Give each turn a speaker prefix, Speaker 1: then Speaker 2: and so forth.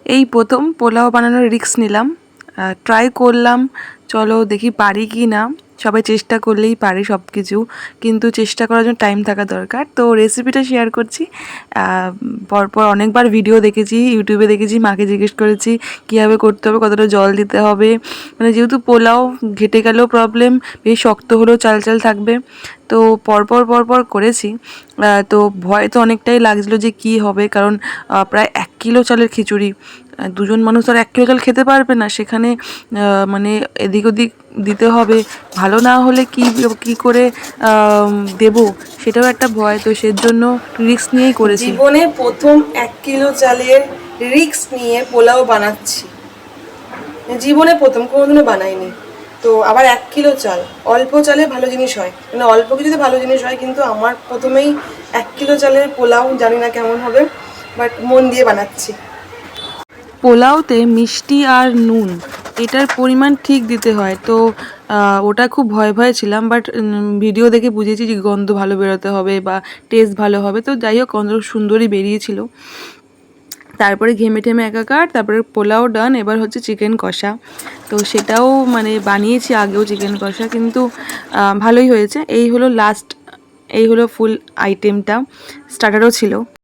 Speaker 1: এই প্রথম পোলাও বানানোর রিস্ক নিলাম, ট্রাই করলাম, চলো দেখি পারি কি না। সবাই চেষ্টা করলেই পারে সব কিছু, কিন্তু চেষ্টা করার জন্য টাইম থাকা দরকার। তো রেসিপিটা শেয়ার করছি। পরপর অনেকবার ভিডিও দেখেছি, ইউটিউবে দেখেছি, মাকে জিজ্ঞেস করেছি কীভাবে করতে হবে, কতটা জল দিতে হবে, মানে যেহেতু পোলাও ঘেটে গেলেও প্রবলেম, বেশ শক্ত হলেও চাল চাল থাকবে। তো পরপর করেছি। তো ভয় তো অনেকটাই লাগছিলো যে কী হবে, কারণ প্রায় 1 কিলো চালের খিচুড়ি, দুজন মানুষ আর 1 কিলো চাল খেতে পারবে না, সেখানে মানে এদিক ওদিক দিতে হবে, ভালো না হলে কি করে দেব, সেটাও একটা ভয়। তো সেজন্য রিস্ক নিয়েই করেছি।
Speaker 2: জীবনে প্রথম 1 কিলো চালের রিস্ক নিয়ে পোলাও বানাচ্ছি, জীবনে প্রথম, কোনোদিনও বানাইনি। তো আবার 1 কিলো চাল, অল্প চালে ভালো জিনিস হয়, মানে অল্প কিছুতে ভালো জিনিস হয়, কিন্তু আমার প্রথমেই 1 কিলো চালের পোলাও, জানি না কেমন হবে, বাট মন দিয়ে বানাচ্ছি।
Speaker 1: পোলাওতে মিষ্টি আর নুন এটার পরিমাণ ঠিক দিতে হয়। তো ওটা খুব ভয়ে ছিলাম, বাট ভিডিও দেখে বুঝেছি যে গন্ধ ভালো বেরোতে হবে বা টেস্ট ভালো হবে। তো যাই হোক, গন্ধ সুন্দরই বেরিয়েছিল। তারপরে ঘেমে টেমে একাকার, তারপরে পোলাও ডান। এবার হচ্ছে চিকেন কষা। তো সেটাও মানে বানিয়েছি আগেও চিকেন কষা, কিন্তু ভালোই হয়েছে। এই হলো লাস্ট, এই হলো ফুল আইটেমটা, স্টার্টারও ছিল।